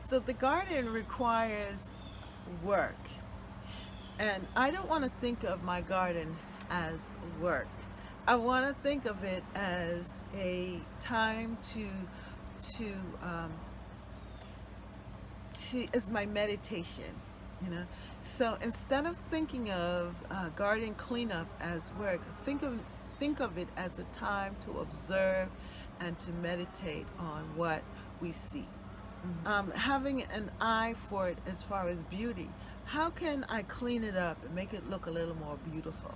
So the garden requires work. And I don't want to think of my garden as work. I want to think of it as a time to um, as my meditation, you know. So instead of thinking of garden cleanup as work, think of it as a time to observe and to meditate on what we see. Having an eye for it as far as beauty. How can I clean it up and make it look a little more beautiful?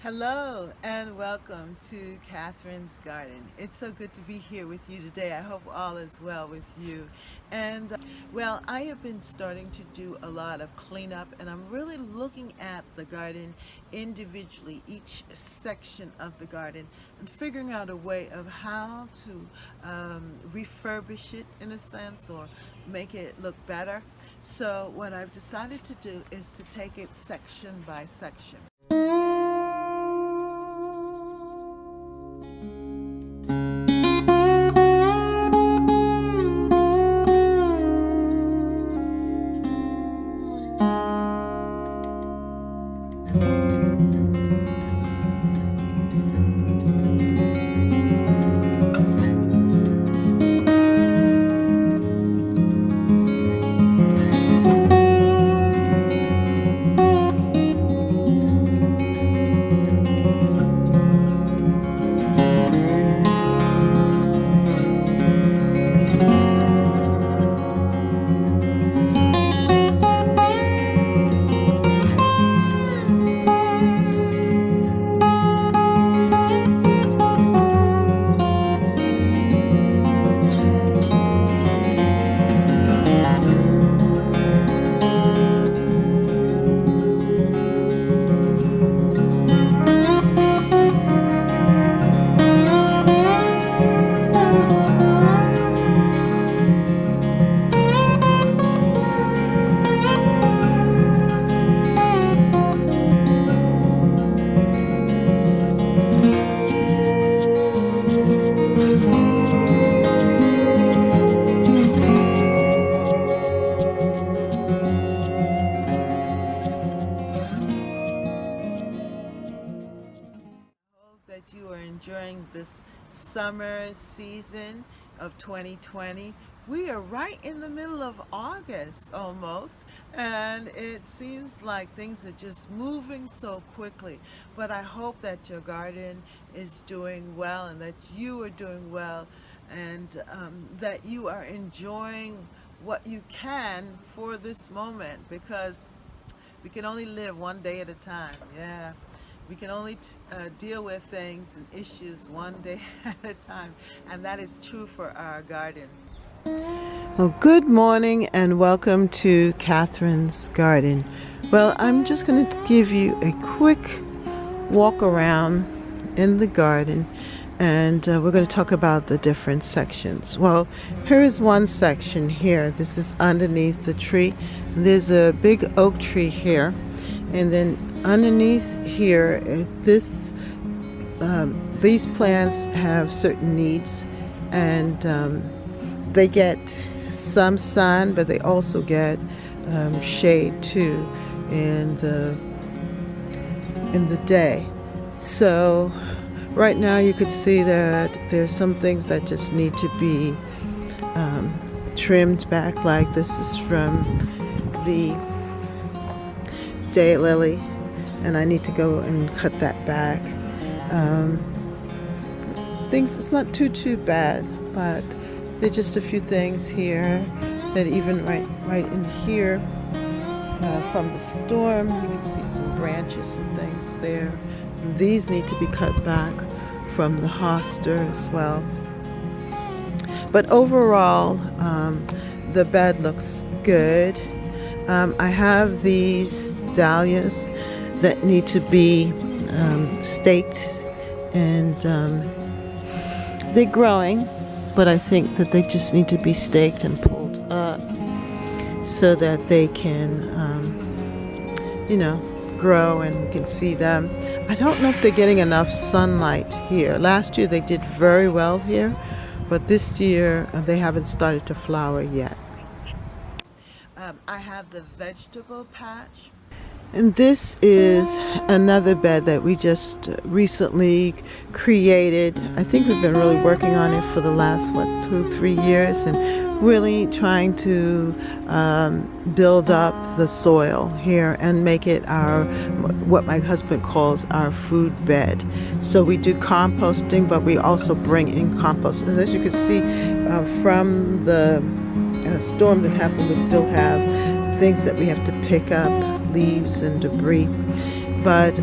Hello and welcome to Catherine's Garden. It's so good to be here with you today. I hope all is well with you. And well, I have been starting to do a lot of cleanup, and I'm really looking at the garden individually, each section of the garden, and figuring out a way of how to refurbish it in a sense, or make it look better. So what I've decided to do is to take it section by section. That you are enjoying this summer season of 2020. We are right in the middle of August almost, and it seems like things are just moving so quickly. But I hope that your garden is doing well, and that you are doing well, and that you are enjoying what you can for this moment, because we can only live one day at a time. Yeah. We can only deal with things and issues one day at a time, and that is true for our garden. Well, good morning and welcome to Catherine's Garden. Well, I'm just going to give you a quick walk around in the garden, and we're going to talk about the different sections. Well, here is one section here. This is underneath the tree. There's a big oak tree here, and then underneath here, these plants have certain needs, and they get some sun, but they also get shade too in the day. So right now you could see that there's some things that just need to be trimmed back. Like this is from the daylily, and I need to go and cut that back. It's not too bad, but there are just a few things here that even right in here from the storm, you can see some branches and things there. These need to be cut back from the hoster as well. But overall, the bed looks good. I have these dahlias that need to be staked, and they're growing, but I think that they just need to be staked and pulled up so that they can, grow and we can see them. I don't know if they're getting enough sunlight here. Last year they did very well here, but this year they haven't started to flower yet. I have the vegetable patch. And this is another bed that we just recently created. I think we've been really working on it for the last, 2-3 years, and really trying to build up the soil here and make it what my husband calls our food bed. So we do composting, but we also bring in compost. As you can see from the storm that happened, we still have things that we have to pick up, leaves and debris. But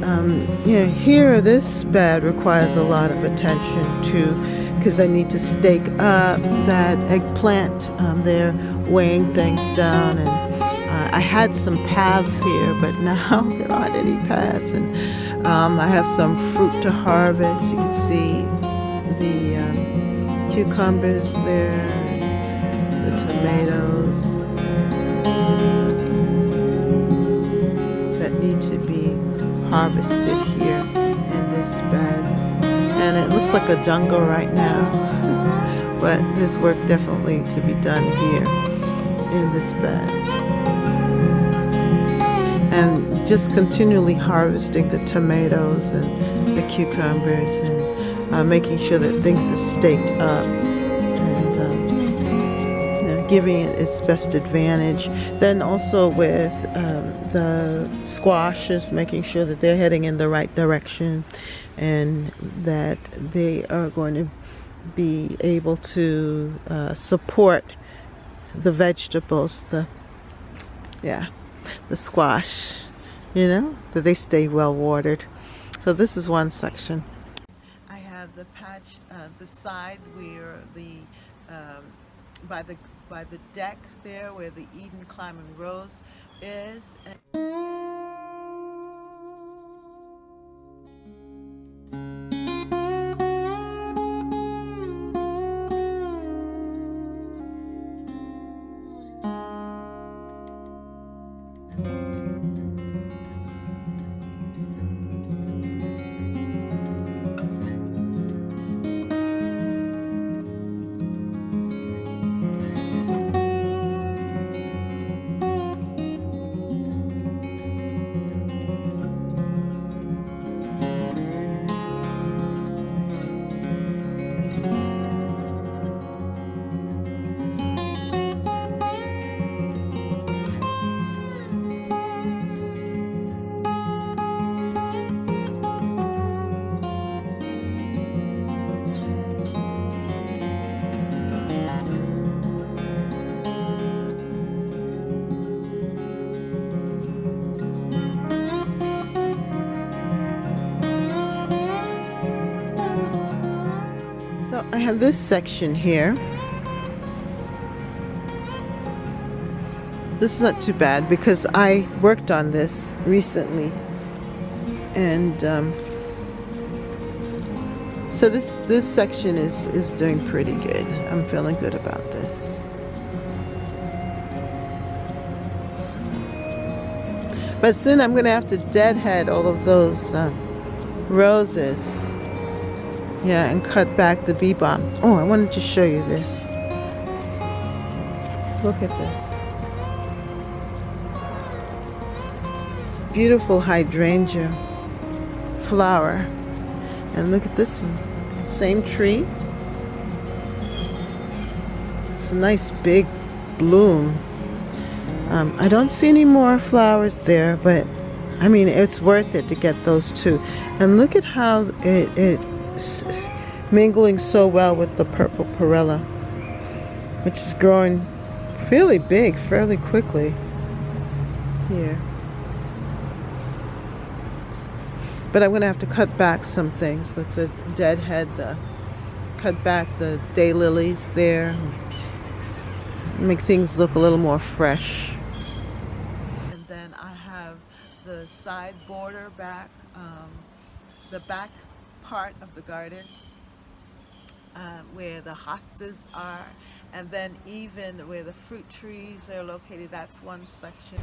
here this bed requires a lot of attention too, because I need to stake up that eggplant. They're weighing things down, and I had some paths here, but now there aren't any paths. And I have some fruit to harvest. You can see the cucumbers there, the tomatoes that need to be harvested here in this bed. And it looks like a jungle right now, but there's work definitely to be done here in this bed. And just continually harvesting the tomatoes and the cucumbers, and making sure that things are staked up, and giving it its best advantage. Then also with the squashes, making sure that they're heading in the right direction, and that they are going to be able to support the vegetables, the squash, that they stay well watered. So this is one section. I have the patch, the side where by the deck there, where the Eden Climbing Rose is. So I have this section here. This is not too bad because I worked on this recently, and so this section is doing pretty good. I'm feeling good about this. But soon I'm going to have to deadhead all of those roses. Yeah, and cut back the bee balm. Oh, I wanted to show you this. Look at this. Beautiful hydrangea flower. And look at this one. Same tree. It's a nice big bloom. I don't see any more flowers there, but I mean, it's worth it to get those two. And look at how it's mingling so well with the purple perilla, which is growing fairly big, fairly quickly here. But I'm going to have to cut back some things, like the deadhead, cut back the daylilies there, make things look a little more fresh. then I have the side border back, the back part of the garden where the hostas are, and then even where the fruit trees are located, that's one section.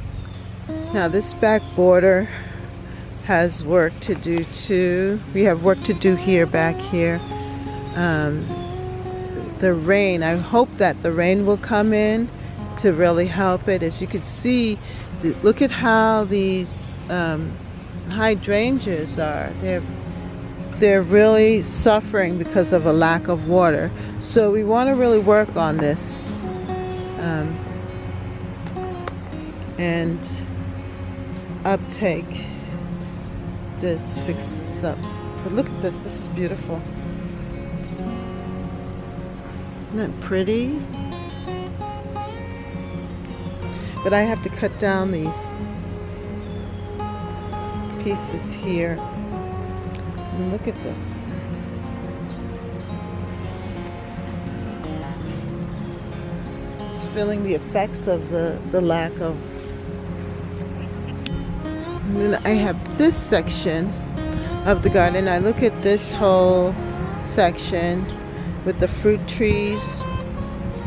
Now this back border has work to do too. We have work to do here, back here. The rain, I hope that the rain will come in to really help it. As you can see, look at how these hydrangeas are. They're really suffering because of a lack of water. So we want to really work on this and uptake this, fix this up. But look at this, this is beautiful. Isn't that pretty? But I have to cut down these pieces here. And look at this. It's feeling the effects of the lack of. And then I have this section of the garden. I look at this whole section with the fruit trees,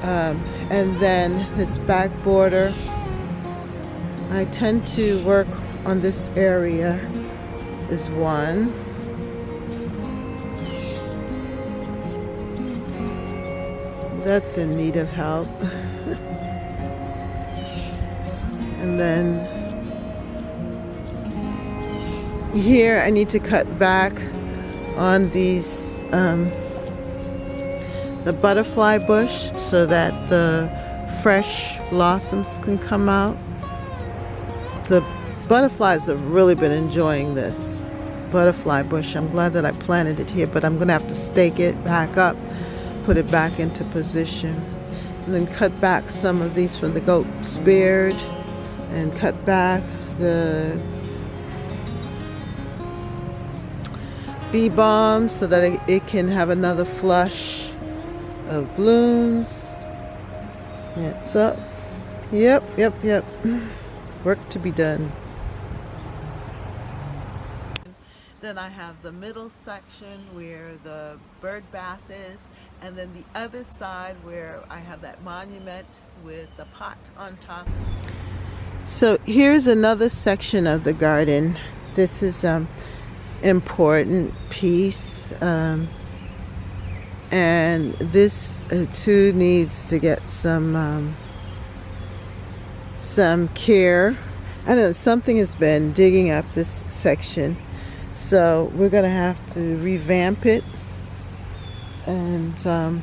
and then this back border. I tend to work on this area is one. That's in need of help. And then here I need to cut back on these the butterfly bush so that the fresh blossoms can come out. The butterflies have really been enjoying this butterfly bush. I'm glad that I planted it here, but I'm gonna have to stake it back up, put it back into position, and then cut back some of these from the goat's beard and cut back the bee balm so that it can have another flush of blooms. It's up. Yep. Work to be done. Then I have the middle section where the bird bath is, and then the other side where I have that monument with the pot on top. So here's another section of the garden. This is important piece, and this too needs to get some care. I don't know, something has been digging up this section, so we're gonna have to revamp it and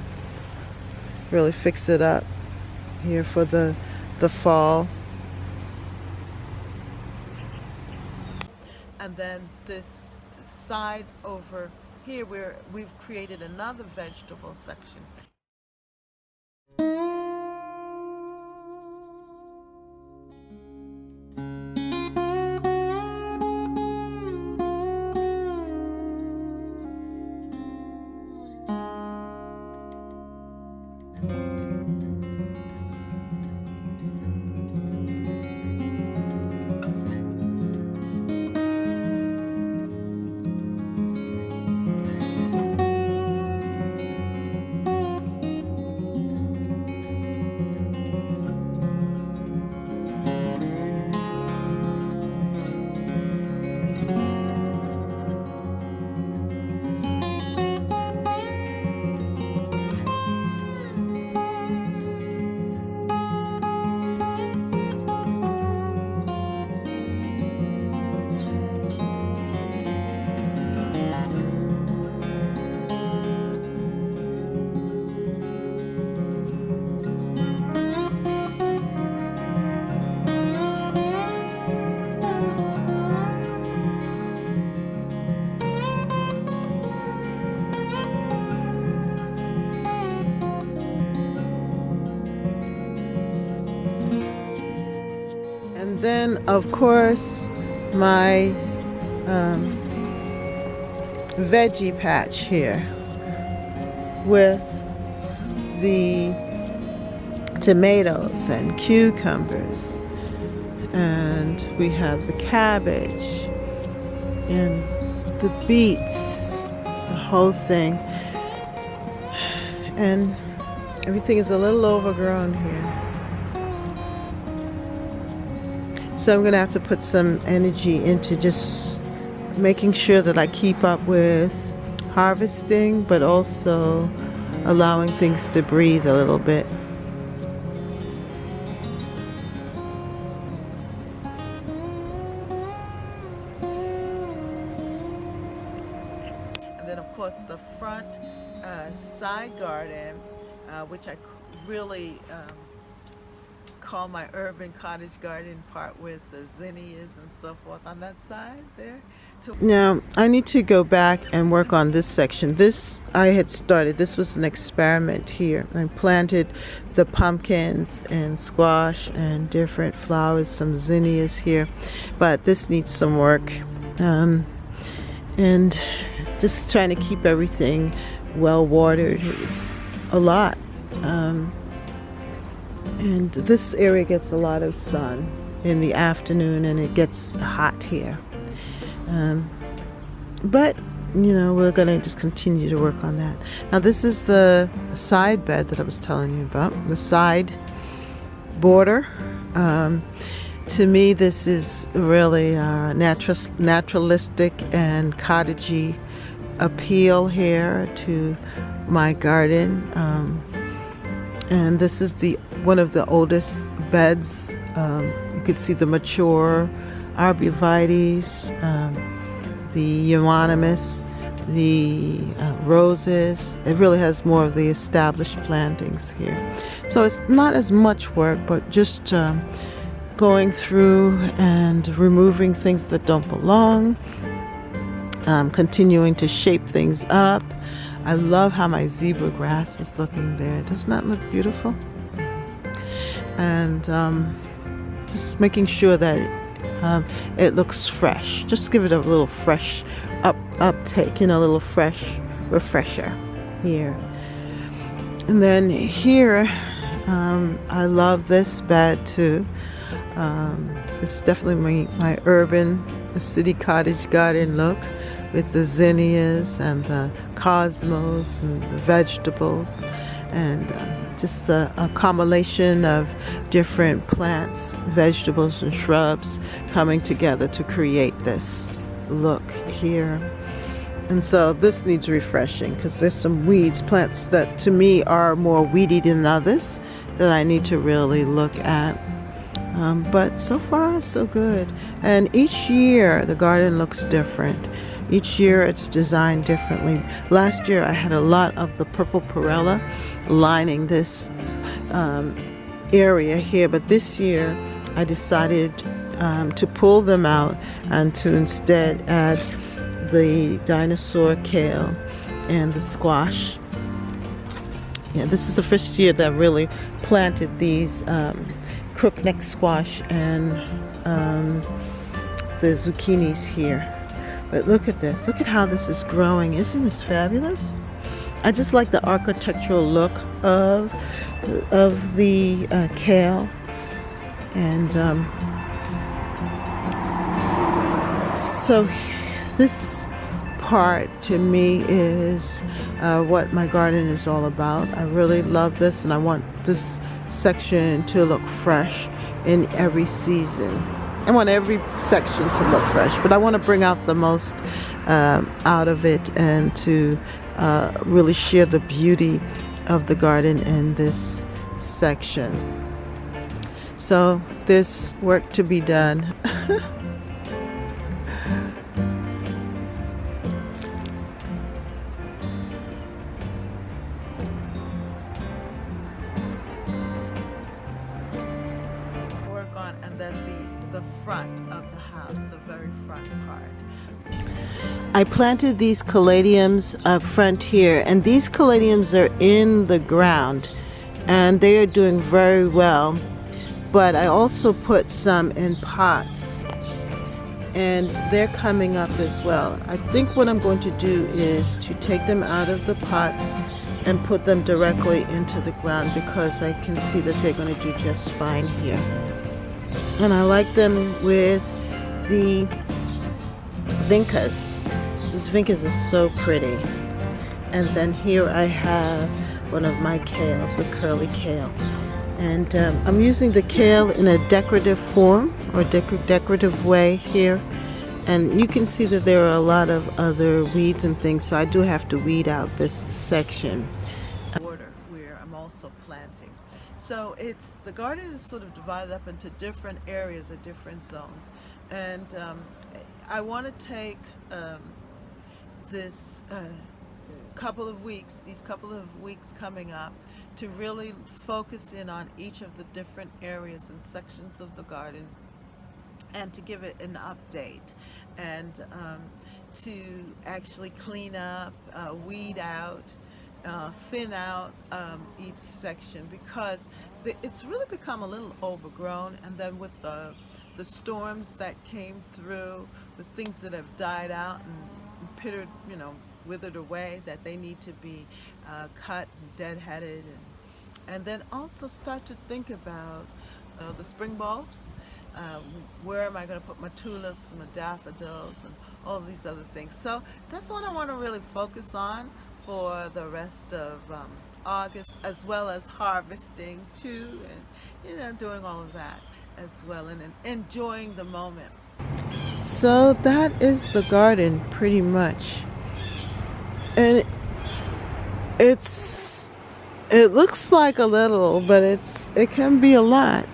really fix it up here for the fall. And then this side over here where we've created another vegetable section. And then, of course, my veggie patch here with the tomatoes and cucumbers and we have the cabbage and the beets, the whole thing, and everything is a little overgrown here. So I'm gonna have to put some energy into just making sure that I keep up with harvesting, but also allowing things to breathe a little bit. And then of course the front side garden, which I really call my urban cottage garden, part with the zinnias and so forth on that side there. Now I need to go back and work on this section. This I had started, this was an experiment here. I planted the pumpkins and squash and different flowers, some zinnias here, but this needs some work, and just trying to keep everything well watered. It was a lot. And this area gets a lot of sun in the afternoon, and it gets hot here. But you know, we're gonna just continue to work on that. Now this is the side bed that I was telling you about, the side border. To me, this is really naturalistic and cottagey appeal here to my garden. And this is one of the oldest beds. You can see the mature arborvitaes, the euonymus, the roses. It really has more of the established plantings here. So it's not as much work, but just going through and removing things that don't belong, continuing to shape things up. I love how my zebra grass is looking there. Doesn't that look beautiful? And just making sure that it looks fresh. Just give it a little fresh uptake, you know, a little fresh refresher here. And then here, I love this bed too. It's definitely my urban, city cottage garden look, with the zinnias and the cosmos and the vegetables, and just a combination of different plants, vegetables and shrubs coming together to create this look here. And so this needs refreshing because there's some weeds, plants that to me are more weedy than others that I need to really look at. But so far so good. And each year the garden looks different. Each year it's designed differently. Last year I had a lot of the purple perilla lining this area here, but this year I decided to pull them out and to instead add the dinosaur kale and the squash. Yeah, this is the first year that I really planted these crookneck squash and the zucchinis here. But look at this. Look at how this is growing. Isn't this fabulous? I just like the architectural look of the kale. And so this part to me is what my garden is all about. I really love this, and I want this section to look fresh in every season. I want every section to look fresh, but I want to bring out the most out of it, and to really share the beauty of the garden in this section. So there's work to be done. And then the front of the house, the very front part. I planted these caladiums up front here, and these caladiums are in the ground and they are doing very well. But I also put some in pots and they're coming up as well. I think what I'm going to do is to take them out of the pots and put them directly into the ground, because I can see that they're going to do just fine here. And I like them with the vincas. These vincas are so pretty. And then here I have one of my kales, a curly kale. And I'm using the kale in a decorative form or decorative way here. And you can see that there are a lot of other weeds and things, so I do have to weed out this section. Border where I'm also planting. So the garden is sort of divided up into different areas or different zones. And I want to take these couple of weeks coming up to really focus in on each of the different areas and sections of the garden, and to give it an update, and to actually clean up, weed out, thin out each section, because it's really become a little overgrown. And then with the storms that came through, with things that have died out and pittered, withered away, that they need to be cut and deadheaded, and then also start to think about the spring bulbs. Where am I going to put my tulips and my daffodils and all these other things? So that's what I want to really focus on for the rest of August, as well as harvesting too, and doing all of that as well, and enjoying the moment. So that is the garden pretty much, and it looks like a little, but it can be a lot,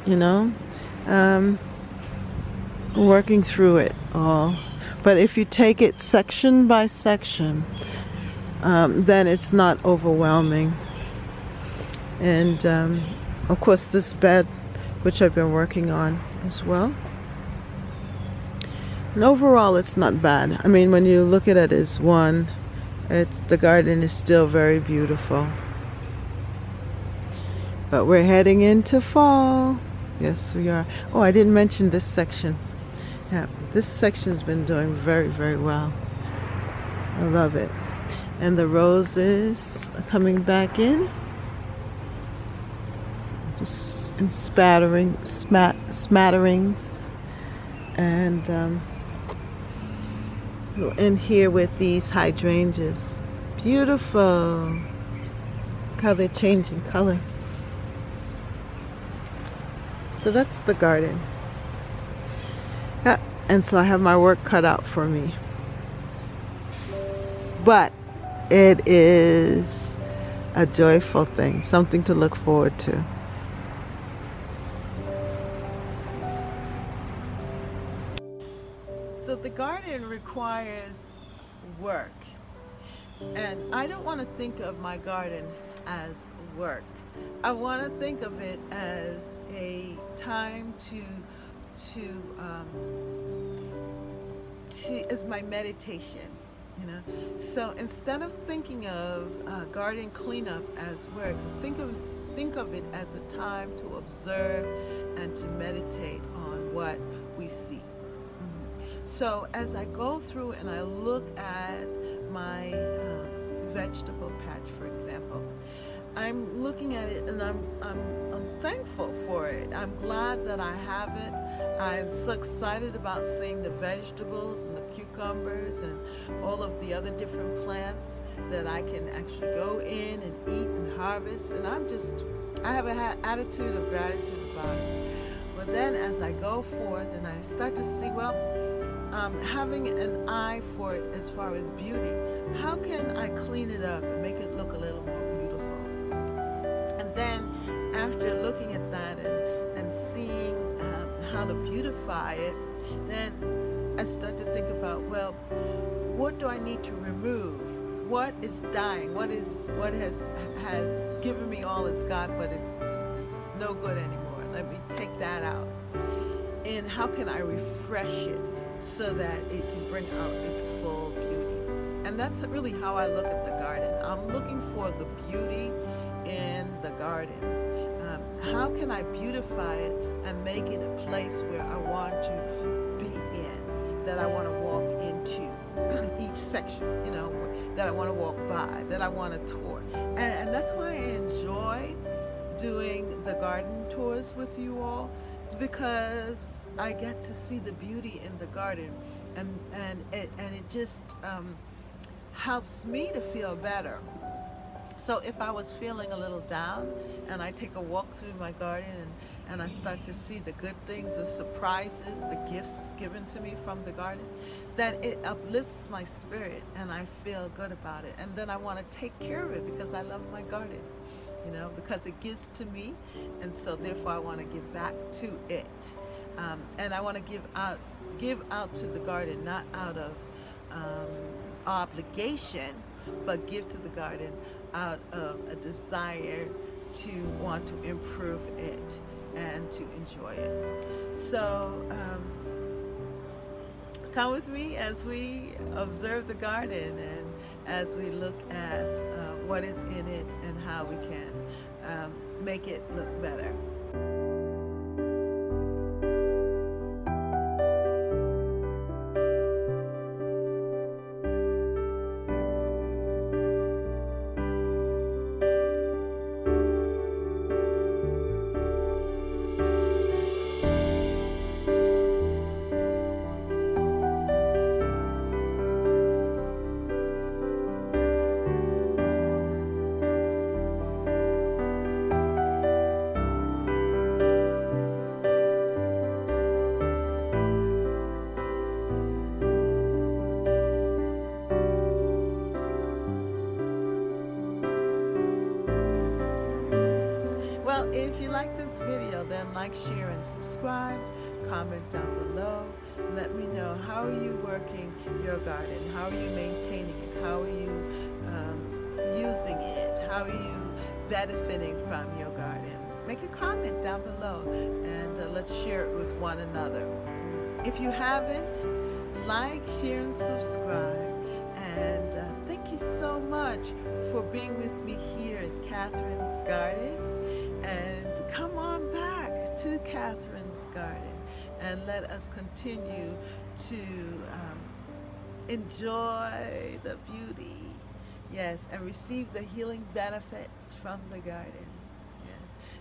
working through it all. But if you take it section by section, then it's not overwhelming. And of course this bed, which I've been working on as well, and overall it's not bad. I mean, when you look at it as one, the garden is still very beautiful. But we're heading into fall. Yes, we are. Oh, I didn't mention this section. Yeah, this section's been doing very, very well. I love it. And the roses are coming back in. Just in smatterings. And we'll end here with these hydrangeas. Beautiful. Look how they're changing color. So that's the garden. Yeah, and so I have my work cut out for me. But it is a joyful thing, something to look forward to. So the garden requires work. And I don't want to think of my garden as work. I want to think of it as a time as my meditation, So instead of thinking of garden cleanup as work, think of it as a time to observe and to meditate on what we see. So as I go through and I look at my vegetable patch, for example, I'm looking at it and I'm thankful for it. I'm glad that I have it. I'm so excited about seeing the vegetables and the cucumbers and all of the other different plants that I can actually go in and eat and harvest. And I have an attitude of gratitude about it. But then as I go forth and I start to see, having an eye for it as far as beauty, how can I clean it up and make it look a little more beautiful? And then after looking at that and seeing how to beautify it, then I start to think about, what do I need to remove? What is dying? What has given me all it's got, but it's no good anymore? Let me take that out. And how can I refresh it so that it can bring out its full beauty? And that's really how I look at the garden. I'm looking for the beauty in the garden. How can I beautify it and make it a place where I want to be in, that I want to walk into each section, that I want to walk by, that I want to tour. And that's why I enjoy doing the garden tours with you all, It's because I get to see the beauty in the garden, and it just helps me to feel better. So if I was feeling a little down and I take a walk through my garden and I start to see the good things, the surprises, the gifts given to me from the garden, then it uplifts my spirit and I feel good about it. And then I want to take care of it because I love my garden, because it gives to me. And so therefore I want to give back to it. And I want to give out to the garden, not out of obligation, but give to the garden out of a desire to want to improve it and to enjoy it. So come with me as we observe the garden and as we look at what is in it and how we can make it look better. Well, if you like this video, then like, share, and subscribe. Comment down below. Let me know, how are you working your garden? How are you maintaining it? How are you using it? How are you benefiting from your garden? Make a comment down below and let's share it with one another. If you haven't, like, share, and subscribe. And thank you so much for being with me here at Catherine's Garden. And come on back to Catherine's Garden and let us continue to enjoy the beauty, yes, and receive the healing benefits from the garden. Yeah.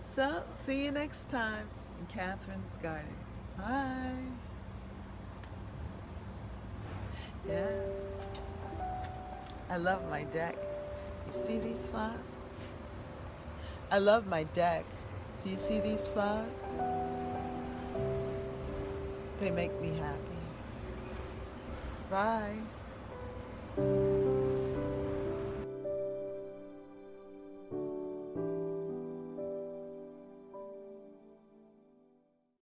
So, see you next time in Catherine's Garden. Bye. Yeah. I love my deck. You see these flowers? I love my deck. Do you see these flowers? They make me happy. Bye.